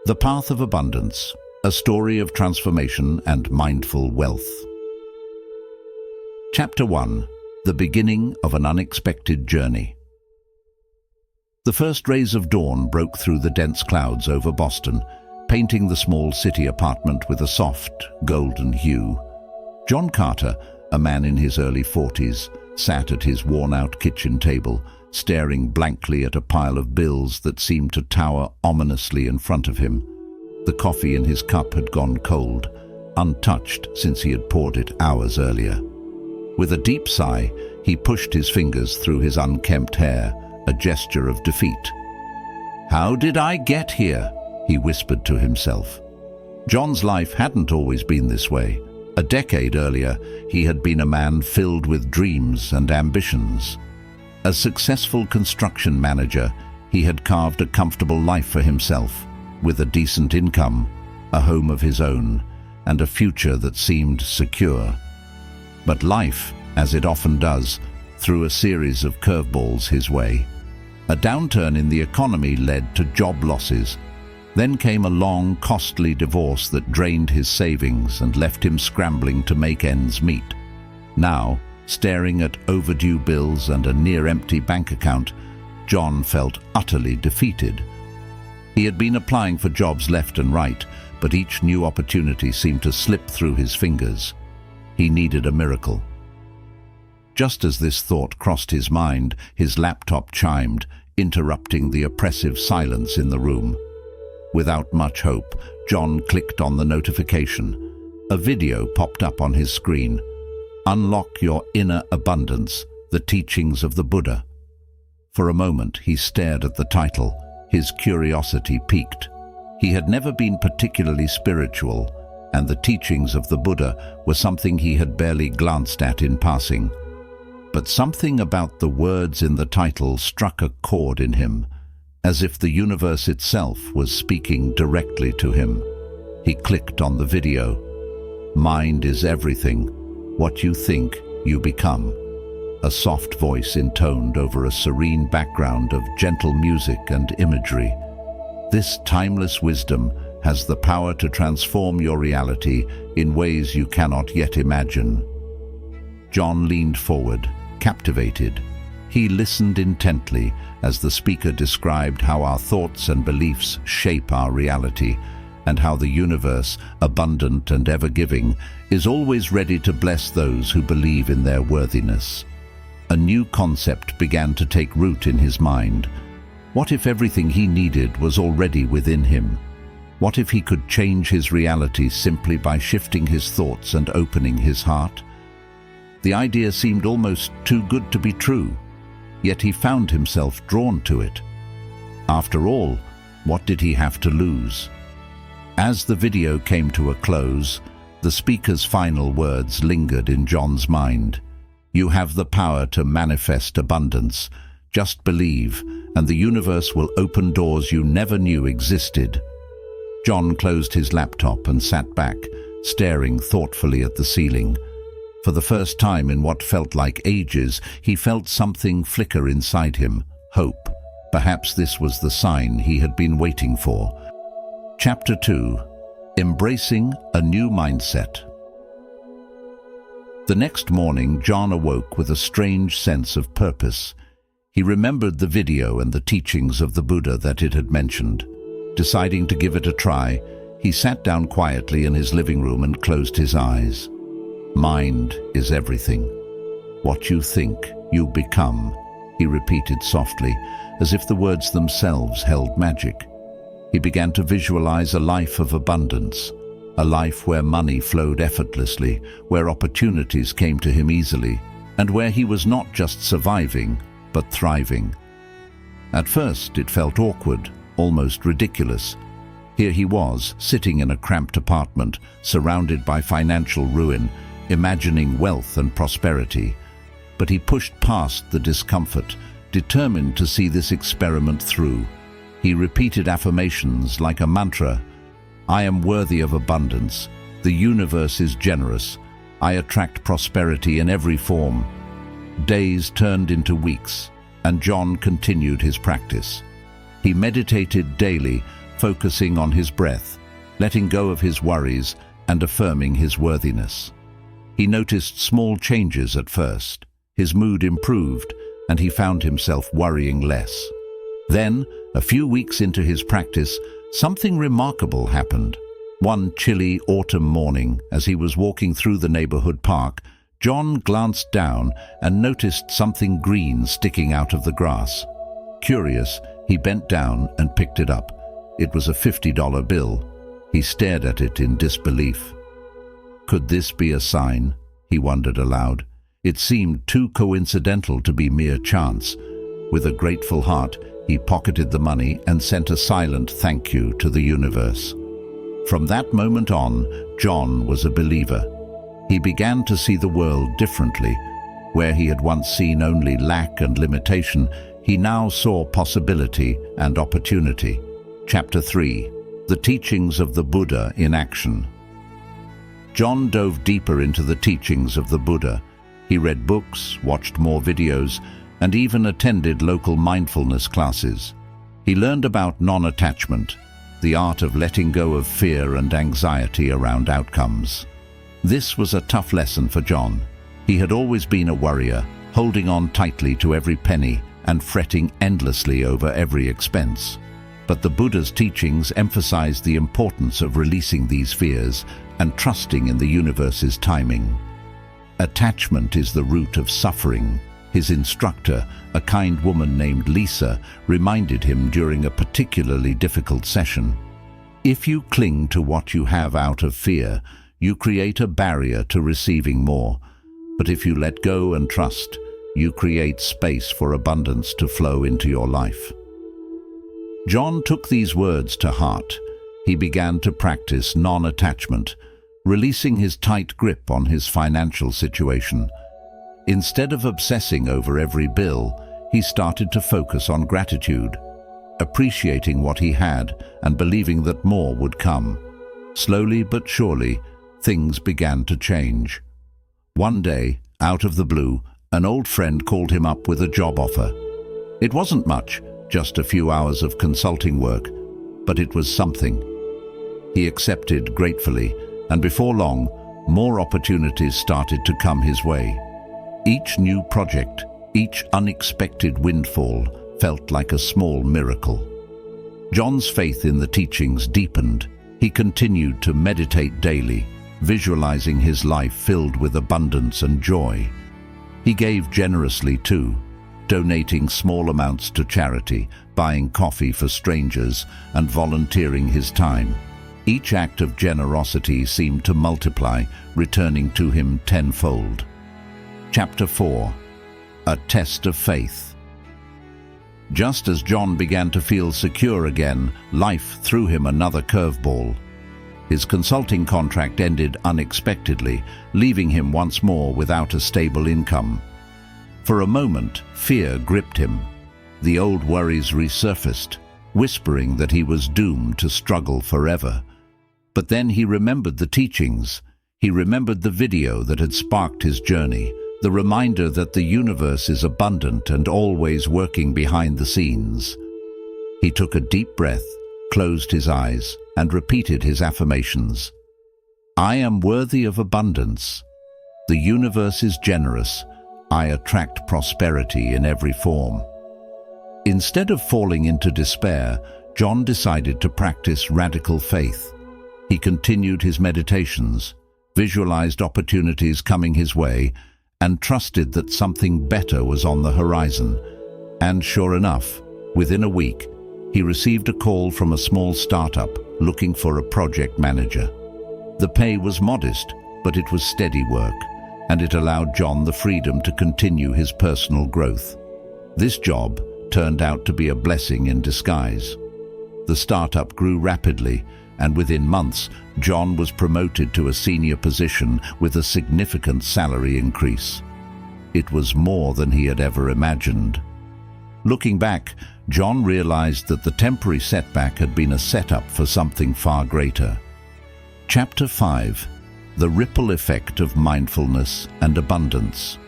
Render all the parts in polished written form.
The Path of Abundance, a story of transformation and mindful wealth. Chapter 1. The beginning of an unexpected journey. The first rays of dawn broke through the dense clouds over Boston, painting the small city apartment with a soft, golden hue. John Carter, a man in his early 40s, sat at his worn-out kitchen table, staring blankly at a pile of bills that seemed to tower ominously in front of him. The coffee in his cup had gone cold, untouched since he had poured it hours earlier. With a deep sigh, he pushed his fingers through his unkempt hair, a gesture of defeat. "How did I get here?" he whispered to himself. John's life hadn't always been this way. A decade earlier, he had been a man filled with dreams and ambitions. A successful construction manager, he had carved a comfortable life for himself, with a decent income, a home of his own, and a future that seemed secure. But life, as it often does, threw a series of curveballs his way. A downturn in the economy led to job losses. Then came a long, costly divorce that drained his savings and left him scrambling to make ends meet. Now, staring at overdue bills and a near-empty bank account, John felt utterly defeated. He had been applying for jobs left and right, but each new opportunity seemed to slip through his fingers. He needed a miracle. Just as this thought crossed his mind, his laptop chimed, interrupting the oppressive silence in the room. Without much hope, John clicked on the notification. A video popped up on his screen. "Unlock Your Inner Abundance, The Teachings of the Buddha." For a moment, he stared at the title. His curiosity piqued. He had never been particularly spiritual, and the teachings of the Buddha were something he had barely glanced at in passing. But something about the words in the title struck a chord in him, as if the universe itself was speaking directly to him. He clicked on the video. "Mind is everything. What you think, you become." A soft voice intoned over a serene background of gentle music and imagery. "This timeless wisdom has the power to transform your reality in ways you cannot yet imagine." John leaned forward, captivated. He listened intently as the speaker described how our thoughts and beliefs shape our reality, and how the universe, abundant and ever-giving, is always ready to bless those who believe in their worthiness. A new concept began to take root in his mind. What if everything he needed was already within him? What if he could change his reality simply by shifting his thoughts and opening his heart? The idea seemed almost too good to be true, yet he found himself drawn to it. After all, what did he have to lose? As the video came to a close, the speaker's final words lingered in John's mind. "You have the power to manifest abundance. Just believe, and the universe will open doors you never knew existed." John closed his laptop and sat back, staring thoughtfully at the ceiling. For the first time in what felt like ages, he felt something flicker inside him, hope. Perhaps this was the sign he had been waiting for. Chapter 2. Embracing a New Mindset. The next morning, John awoke with a strange sense of purpose. He remembered the video and the teachings of the Buddha that it had mentioned. Deciding to give it a try, he sat down quietly in his living room and closed his eyes. "Mind is everything. What you think, you become," he repeated softly, as if the words themselves held magic. He began to visualize a life of abundance, a life where money flowed effortlessly, where opportunities came to him easily, and where he was not just surviving, but thriving. At first, it felt awkward, almost ridiculous. Here he was, sitting in a cramped apartment, surrounded by financial ruin, imagining wealth and prosperity. But he pushed past the discomfort, determined to see this experiment through. He repeated affirmations like a mantra. "I am worthy of abundance. The universe is generous. I attract prosperity in every form." Days turned into weeks, and John continued his practice. He meditated daily, focusing on his breath, letting go of his worries and affirming his worthiness. He noticed small changes at first. His mood improved, and he found himself worrying less. Then, a few weeks into his practice, something remarkable happened. One chilly autumn morning, as he was walking through the neighborhood park, John glanced down and noticed something green sticking out of the grass. Curious, he bent down and picked it up. It was a $50 bill. He stared at it in disbelief. Could this be a sign? He wondered aloud. It seemed too coincidental to be mere chance. With a grateful heart, he pocketed the money and sent a silent thank you to the universe. From that moment on, John was a believer. He began to see the world differently. Where he had once seen only lack and limitation, he now saw possibility and opportunity. Chapter 3. The Teachings of the Buddha in Action. John dove deeper into the teachings of the Buddha. He read books, watched more videos, and even attended local mindfulness classes. He learned about non-attachment, the art of letting go of fear and anxiety around outcomes. This was a tough lesson for John. He had always been a worrier, holding on tightly to every penny and fretting endlessly over every expense. But the Buddha's teachings emphasized the importance of releasing these fears and trusting in the universe's timing. Attachment is the root of suffering. His instructor, a kind woman named Lisa, reminded him during a particularly difficult session. If you cling to what you have out of fear, you create a barrier to receiving more. But if you let go and trust, you create space for abundance to flow into your life. John took these words to heart. He began to practice non-attachment, releasing his tight grip on his financial situation. Instead of obsessing over every bill, he started to focus on gratitude, appreciating what he had and believing that more would come. Slowly but surely, things began to change. One day, out of the blue, an old friend called him up with a job offer. It wasn't much, just a few hours of consulting work, but it was something. He accepted gratefully, and before long, more opportunities started to come his way. Each new project, each unexpected windfall felt like a small miracle. John's faith in the teachings deepened. He continued to meditate daily, visualizing his life filled with abundance and joy. He gave generously too, donating small amounts to charity, buying coffee for strangers, and volunteering his time. Each act of generosity seemed to multiply, returning to him tenfold. Chapter 4. A Test of Faith. Just as John began to feel secure again, life threw him another curveball. His consulting contract ended unexpectedly, leaving him once more without a stable income. For a moment, fear gripped him. The old worries resurfaced, whispering that he was doomed to struggle forever. But then he remembered the teachings. He remembered the video that had sparked his journey, the reminder that the universe is abundant and always working behind the scenes. He took a deep breath, closed his eyes, and repeated his affirmations. I am worthy of abundance. The universe is generous. I attract prosperity in every form. Instead of falling into despair, John decided to practice radical faith. He continued his meditations, visualized opportunities coming his way, and trusted that something better was on the horizon. And sure enough, within a week, he received a call from a small startup looking for a project manager. The pay was modest, but it was steady work, and it allowed John the freedom to continue his personal growth. This job turned out to be a blessing in disguise. The startup grew rapidly, and within months, John was promoted to a senior position with a significant salary increase. It was more than he had ever imagined. Looking back, John realized that the temporary setback had been a setup for something far greater. Chapter 5. The Ripple Effect of Mindfulness and Abundance.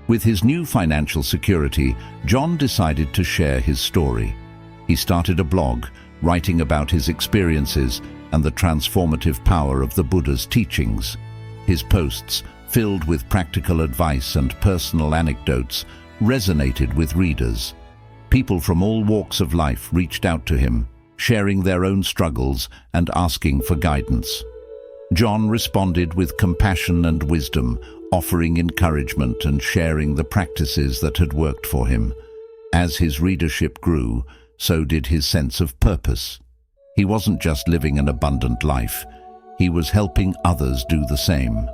With his new financial security, John decided to share his story. He started a blog, writing about his experiences and the transformative power of the Buddha's teachings. His posts, filled with practical advice and personal anecdotes, resonated with readers. People from all walks of life reached out to him, sharing their own struggles and asking for guidance. John responded with compassion and wisdom, offering encouragement and sharing the practices that had worked for him. As his readership grew, so did his sense of purpose. He wasn't just living an abundant life, he was helping others do the same.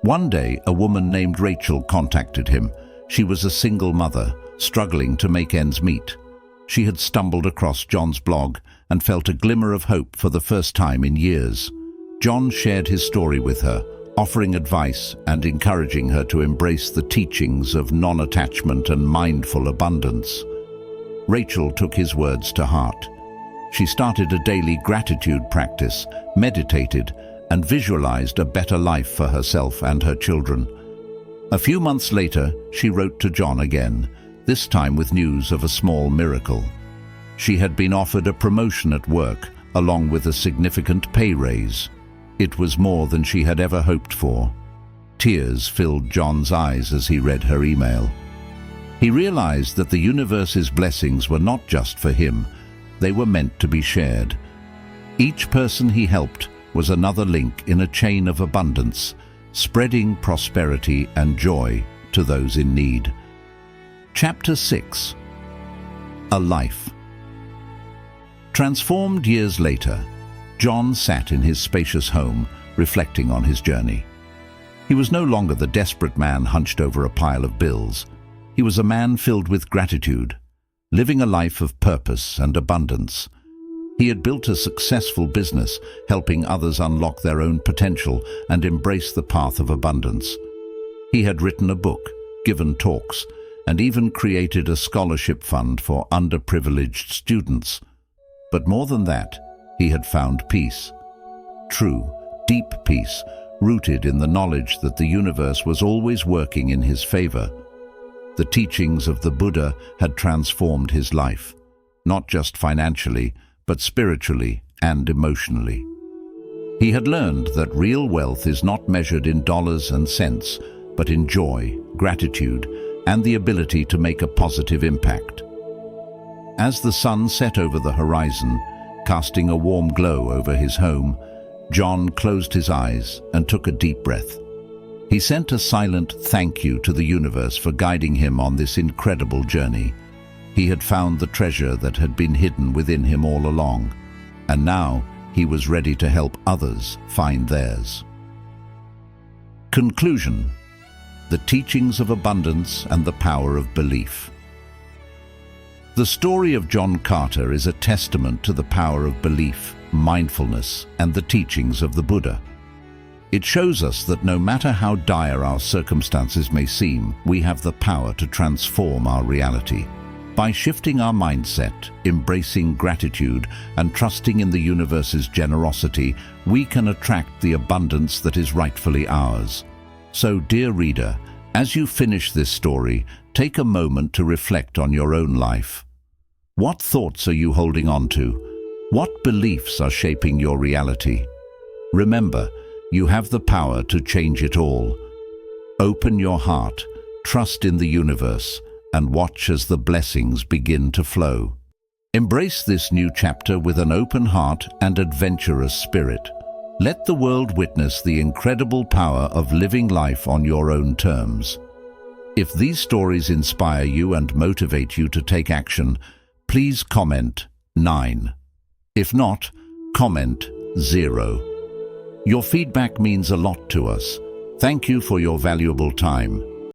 One day, a woman named Rachel contacted him. She was a single mother, struggling to make ends meet. She had stumbled across John's blog and felt a glimmer of hope for the first time in years. John shared his story with her, offering advice and encouraging her to embrace the teachings of non-attachment and mindful abundance. Rachel took his words to heart. She started a daily gratitude practice, meditated, and visualized a better life for herself and her children. A few months later, she wrote to John again, this time with news of a small miracle. She had been offered a promotion at work, along with a significant pay raise. It was more than she had ever hoped for. Tears filled John's eyes as he read her email. He realized that the universe's blessings were not just for him, they were meant to be shared. Each person he helped was another link in a chain of abundance, spreading prosperity and joy to those in need. Chapter 6. A Life. Transformed years later, John sat in his spacious home, reflecting on his journey. He was no longer the desperate man hunched over a pile of bills. He was a man filled with gratitude, living a life of purpose and abundance. He had built a successful business, helping others unlock their own potential and embrace the path of abundance. He had written a book, given talks, and even created a scholarship fund for underprivileged students. But more than that, he had found peace. True, deep peace, rooted in the knowledge that the universe was always working in his favor. The teachings of the Buddha had transformed his life, not just financially, but spiritually and emotionally. He had learned that real wealth is not measured in dollars and cents, but in joy, gratitude, and the ability to make a positive impact. As the sun set over the horizon, casting a warm glow over his home, John closed his eyes and took a deep breath. He sent a silent thank you to the universe for guiding him on this incredible journey. He had found the treasure that had been hidden within him all along, and now he was ready to help others find theirs. Conclusion: the teachings of abundance and the power of belief. The story of John Carter is a testament to the power of belief, mindfulness, and the teachings of the Buddha. It shows us that no matter how dire our circumstances may seem, we have the power to transform our reality. By shifting our mindset, embracing gratitude, and trusting in the universe's generosity, we can attract the abundance that is rightfully ours. So, dear reader, as you finish this story, take a moment to reflect on your own life. What thoughts are you holding on to? What beliefs are shaping your reality? Remember, you have the power to change it all. Open your heart, trust in the universe, and watch as the blessings begin to flow. Embrace this new chapter with an open heart and adventurous spirit. Let the world witness the incredible power of living life on your own terms. If these stories inspire you and motivate you to take action, please comment 9. If not, comment 0. Your feedback means a lot to us. Thank you for your valuable time.